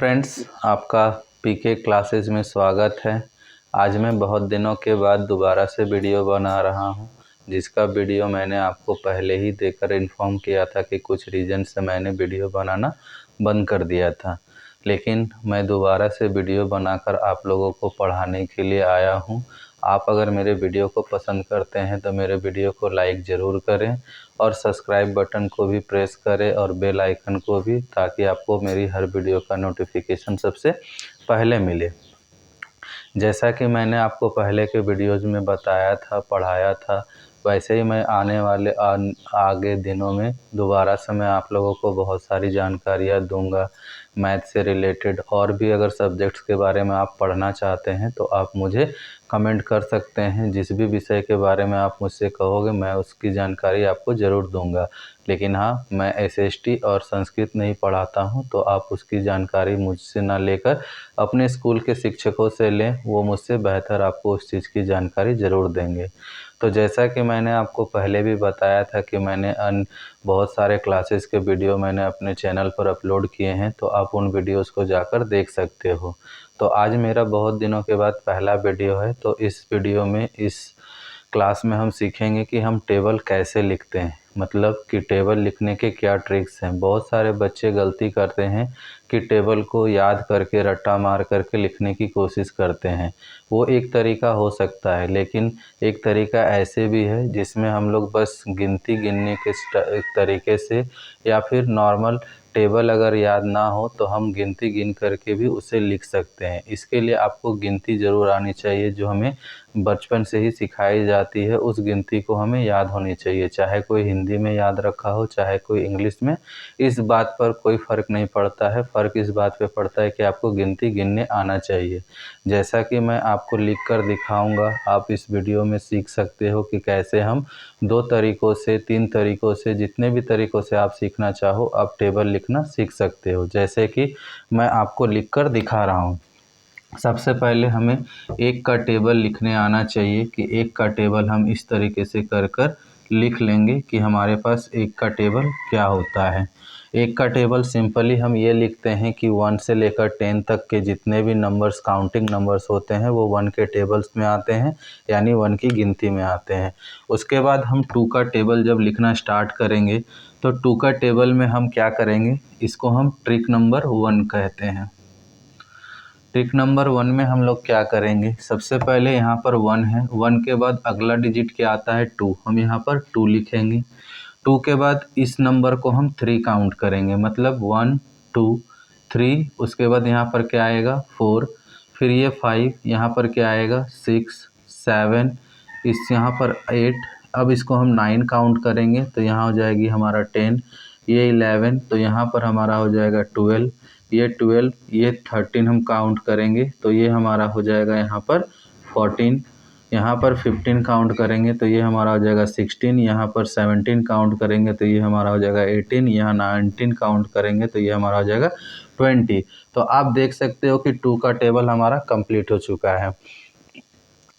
Friends, आपका पीके classes में स्वागत है। आज मैं बहुत दिनों के बाद दोबारा से वीडियो बना रहा हूं, जिसका वीडियो मैंने आपको पहले ही देकर इन्फॉर्म किया था कि कुछ रीज़न से मैंने वीडियो बनाना बंद कर दिया था। लेकिन मैं दोबारा से वीडियो बनाकर आप लोगों को पढ़ाने के लिए आया हूं। आप अगर मेरे वीडियो को पसंद करते हैं तो मेरे वीडियो को लाइक ज़रूर करें और सब्सक्राइब बटन को भी प्रेस करें और बेल आइकन को भी, ताकि आपको मेरी हर वीडियो का नोटिफिकेशन सबसे पहले मिले। जैसा कि मैंने आपको पहले के वीडियोज़ में बताया था, पढ़ाया था, वैसे ही मैं आने वाले आगे दिनों में दोबारा से मैं आप लोगों को बहुत सारी जानकारियाँ दूंगा मैथ से रिलेटेड। और भी अगर सब्जेक्ट्स के बारे में आप पढ़ना चाहते हैं तो आप मुझे कमेंट कर सकते हैं। जिस भी विषय के बारे में आप मुझसे कहोगे मैं उसकी जानकारी आपको ज़रूर दूंगा। लेकिन हाँ, मैं एसएसटी और संस्कृत नहीं पढ़ाता हूँ, तो आप उसकी जानकारी मुझसे ना लेकर अपने स्कूल के शिक्षकों से लें, वो मुझसे बेहतर आपको उस चीज़ की जानकारी ज़रूर देंगे। तो जैसा कि मैंने आपको पहले भी बताया था कि मैंने बहुत सारे क्लासेस के वीडियो मैंने अपने चैनल पर अपलोड किए हैं, तो आप उन वीडियोस को जाकर देख सकते हो। तो आज मेरा बहुत दिनों के बाद पहला वीडियो है। तो इस वीडियो में, इस क्लास में हम सीखेंगे कि हम टेबल कैसे लिखते हैं, मतलब कि टेबल लिखने के क्या ट्रिक्स हैं। बहुत सारे बच्चे गलती करते हैं कि टेबल को याद करके रट्टा मार करके लिखने की कोशिश करते हैं। वो एक तरीका हो सकता है, लेकिन एक तरीका ऐसे भी है जिसमें हम लोग बस गिनती गिनने के तरीके से, या फिर नॉर्मल टेबल अगर याद ना हो तो हम गिनती गिन करके भी उसे लिख सकते हैं। इसके लिए आपको गिनती ज़रूर आनी चाहिए, जो हमें बचपन से ही सिखाई जाती है। उस गिनती को हमें याद होनी चाहिए, चाहे कोई हिंदी में याद रखा हो, चाहे कोई इंग्लिश में। इस बात पर कोई फ़र्क नहीं पड़ता है। फ़र्क इस बात पे पड़ता है कि आपको गिनती गिनने आना चाहिए। जैसा कि मैं आपको लिख कर दिखाऊंगा, आप इस वीडियो में सीख सकते हो कि कैसे हम 2 तरीक़ों से, 3 तरीक़ों से, जितने भी तरीक़ों से आप सीखना चाहो, आप टेबल लिखना सीख सकते हो। जैसे कि मैं आपको लिख कर दिखा रहा हूँ। सबसे पहले हमें 1 का टेबल लिखने आना चाहिए कि 1 का टेबल हम इस तरीके से कर लिख लेंगे कि हमारे पास 1 का टेबल क्या होता है। 1 का टेबल सिंपली हम ये लिखते हैं कि 1 से लेकर 10 तक के जितने भी नंबर्स, काउंटिंग नंबर्स होते हैं, वो 1 के टेबल्स में आते हैं, यानी 1 की गिनती में आते हैं। उसके बाद हम 2 का टेबल जब लिखना स्टार्ट करेंगे तो 2 का टेबल में हम क्या करेंगे, इसको हम ट्रिक नंबर 1 कहते हैं। ट्रिक नंबर 1 में हम लोग क्या करेंगे, सबसे पहले यहाँ पर 1 है, 1 के बाद अगला डिजिट क्या आता है 2, हम यहाँ पर 2 लिखेंगे। 2 के बाद इस नंबर को हम 3 काउंट करेंगे, मतलब 1 2 3। उसके बाद यहाँ पर क्या आएगा 4, फिर ये 5, यहाँ पर क्या आएगा 6 7, इस यहाँ पर 8। अब इसको हम 9 काउंट करेंगे तो यहाँ हो जाएगी हमारा 10, ये 11, तो यहाँ पर हमारा हो जाएगा 12, ये 12, ये 13 हम काउंट करेंगे तो ये हमारा हो जाएगा यहाँ पर 14, यहाँ पर 15 काउंट करेंगे तो ये हमारा हो जाएगा 16, यहाँ पर 17 काउंट करेंगे तो ये हमारा हो जाएगा 18, यहाँ 19 काउंट करेंगे तो ये हमारा हो जाएगा 20। तो आप देख सकते हो कि 2 का टेबल हमारा कंप्लीट हो चुका है।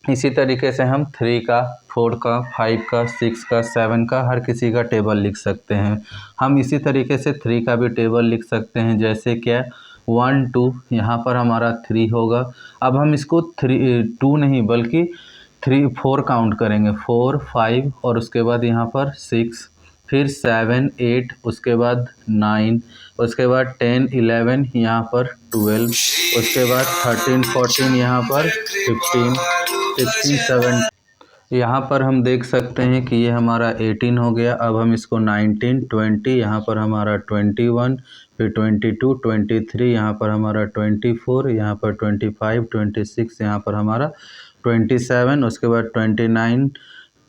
इसी तरीके से हम 3 का, 4 का, 5 का, 6 का, 7 का, हर किसी का टेबल लिख सकते हैं। हम इसी तरीके से 3 का भी टेबल लिख सकते हैं। जैसे क्या 1 2, यहाँ पर हमारा 3 होगा। अब हम इसको 2 नहीं बल्कि 4 काउंट करेंगे, 4 5, और उसके बाद यहाँ पर 6, फिर 7 8, उसके बाद 9, उसके बाद 10 11, यहाँ पर 12, उसके बाद 13 14, यहाँ पर 15 16 17। यहाँ पर हम देख सकते हैं कि ये हमारा 18 हो गया। अब हम इसको 19 20, यहाँ पर हमारा 21, फिर 22 23, यहाँ पर हमारा 24, यहाँ पर 25 26, यहाँ पर हमारा 27, उसके बाद 29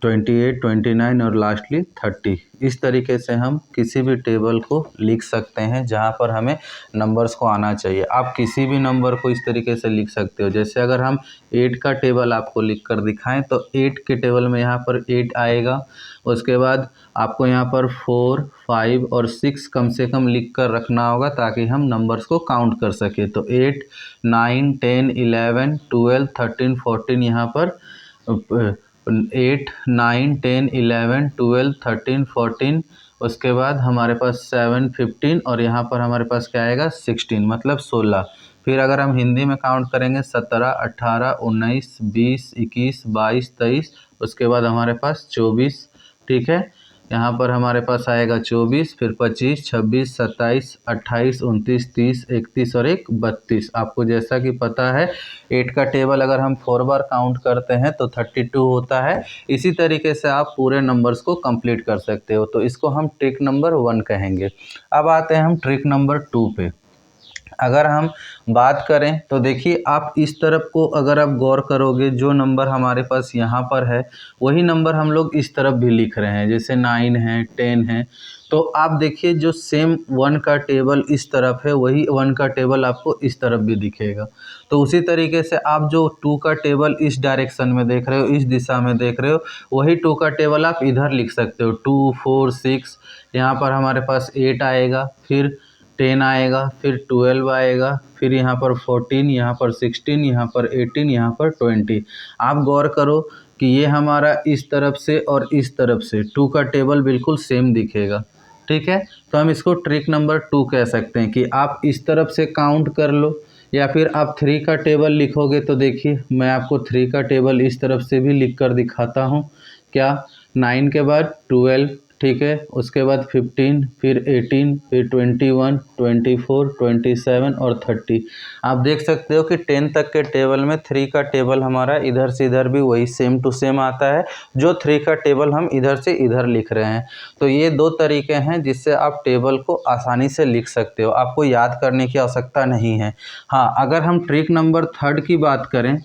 28 29 और लास्टली 30। इस तरीके से हम किसी भी टेबल को लिख सकते हैं जहाँ पर हमें नंबर्स को आना चाहिए। आप किसी भी नंबर को इस तरीके से लिख सकते हो। जैसे अगर हम 8 का टेबल आपको लिख कर दिखाएं तो 8 के टेबल में यहाँ पर 8 आएगा। उसके बाद आपको यहाँ पर 4 5 और 6 कम से कम लिख कर रखना होगा ताकि हम नंबर्स को काउंट कर सके। तो 8 9 10 11 12 13 14, यहाँ पर 8 9 10 11 12 13 14 उसके बाद हमारे पास 7 15 और यहाँ पर हमारे पास क्या आएगा 16 मतलब 16। फिर अगर हम हिंदी में काउंट करेंगे 17 18 19 20 21 22 23, उसके बाद हमारे पास 24। ठीक है, यहाँ पर हमारे पास आएगा 24, फिर 25 26 27 28 29 30 31 और एक 32। आपको जैसा कि पता है 8 का टेबल अगर हम 4 बार काउंट करते हैं तो 32 होता है। इसी तरीके से आप पूरे नंबर्स को कंप्लीट कर सकते हो। तो इसको हम ट्रिक नंबर 1 कहेंगे। अब आते हैं हम ट्रिक नंबर 2 पे। अगर हम बात करें तो देखिए आप इस तरफ को अगर आप गौर करोगे, जो नंबर हमारे पास यहाँ पर है वही नंबर हम लोग इस तरफ भी लिख रहे हैं, जैसे 9 है 10 है। तो आप देखिए जो सेम 1 का टेबल इस तरफ है वही 1 का टेबल आपको इस तरफ भी दिखेगा। तो उसी तरीके से आप जो 2 का टेबल इस डायरेक्शन में देख रहे हो, इस दिशा में देख रहे हो, वही 2 का टेबल आप इधर लिख सकते हो। 2 4 6, यहाँ पर हमारे पास 8 आएगा, फिर 10 आएगा, फिर 12 आएगा, फिर यहाँ पर 14, यहाँ पर 16, यहाँ पर 18, यहाँ पर 20। आप गौर करो कि ये हमारा इस तरफ से और इस तरफ से 2 का टेबल बिल्कुल सेम दिखेगा। ठीक है, तो हम इसको ट्रिक नंबर 2 कह सकते हैं कि आप इस तरफ से काउंट कर लो, या फिर आप 3 का टेबल लिखोगे तो देखिए मैं आपको 3 का टेबल इस तरफ से भी लिख कर दिखाता हूँ। क्या, 9 के बाद 12, ठीक है, उसके बाद 15, फिर 18, फिर 21, 24, 27 और 30। आप देख सकते हो कि 10 तक के टेबल में 3 का टेबल हमारा इधर से इधर भी वही सेम टू सेम आता है, जो 3 का टेबल हम इधर से इधर लिख रहे हैं। तो ये 2 तरीके हैं जिससे आप टेबल को आसानी से लिख सकते हो, आपको याद करने की आवश्यकता नहीं है। हाँ, अगर हम ट्रिक नंबर 3 की बात करें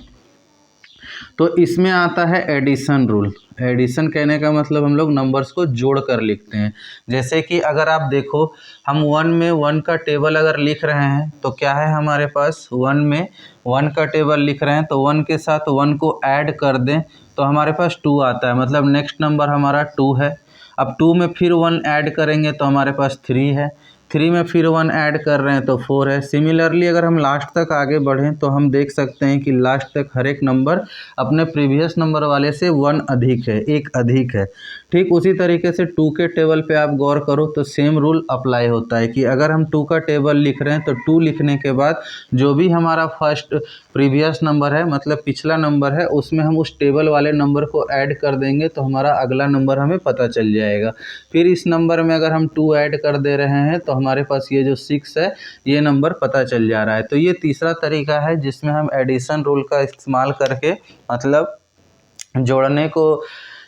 तो इसमें आता है एडिशन रूल। एडिशन कहने का मतलब हम लोग नंबर्स को जोड़ कर लिखते हैं। जैसे कि अगर आप देखो हम 1 में 1 का टेबल अगर लिख रहे हैं तो क्या है हमारे पास 1 में 1 का टेबल लिख रहे हैं, तो 1 के साथ 1 को ऐड कर दें तो हमारे पास 2 आता है, मतलब नेक्स्ट नंबर हमारा 2 है। अब 2 में फिर 1 ऐड करेंगे तो हमारे पास 3 है, 3 में फिर 1 ऐड कर रहे हैं तो 4 है। सिमिलरली अगर हम लास्ट तक आगे बढ़ें तो हम देख सकते हैं कि लास्ट तक हर एक नंबर अपने प्रीवियस नंबर वाले से 1 अधिक है, 1 अधिक है। ठीक उसी तरीके से 2 के टेबल पे आप गौर करो तो सेम रूल अप्लाई होता है कि अगर हम 2 का टेबल लिख रहे हैं तो 2 लिखने के बाद जो भी हमारा फर्स्ट प्रीवियस नंबर है, मतलब पिछला नंबर है, उसमें हम उस टेबल वाले नंबर को ऐड कर देंगे तो हमारा अगला नंबर हमें पता चल जाएगा। फिर इस नंबर में अगर हम 2 ऐड कर दे रहे हैं तो हमारे पास ये जो 6 है ये नंबर पता चल जा रहा है। तो ये तीसरा तरीका है जिसमें हम एडिशन रूल का इस्तेमाल करके, मतलब जोड़ने को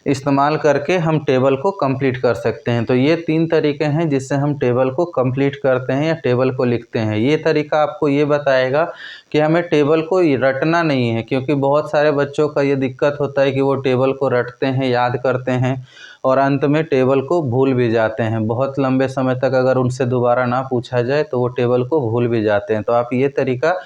इस्तेमाल करके हम टेबल को कंप्लीट कर सकते हैं। तो ये 3 तरीके हैं जिससे हम टेबल को कंप्लीट करते हैं या टेबल को लिखते हैं। ये तरीका आपको ये बताएगा कि हमें टेबल को रटना नहीं है, क्योंकि बहुत सारे बच्चों का ये दिक्कत होता है कि वो टेबल को रटते हैं, याद करते हैं और अंत में टेबल को भूल भी जाते हैं। बहुत लंबे समय तक अगर उनसे दोबारा ना पूछा जाए तो वो टेबल को भूल भी जाते हैं। तो आप ये तरीका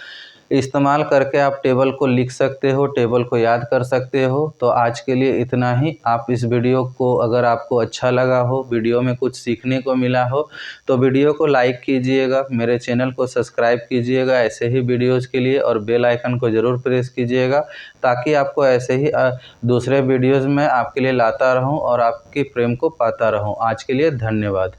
इस्तेमाल करके आप टेबल को लिख सकते हो, टेबल को याद कर सकते हो। तो आज के लिए इतना ही। आप इस वीडियो को अगर आपको अच्छा लगा हो, वीडियो में कुछ सीखने को मिला हो, तो वीडियो को लाइक कीजिएगा, मेरे चैनल को सब्सक्राइब कीजिएगा ऐसे ही वीडियोज़ के लिए, और बेल आइकन को ज़रूर प्रेस कीजिएगा ताकि आपको ऐसे ही दूसरे वीडियोज़ में आपके लिए लाता रहूं और आपके प्रेम को पाता रहूं। आज के लिए धन्यवाद।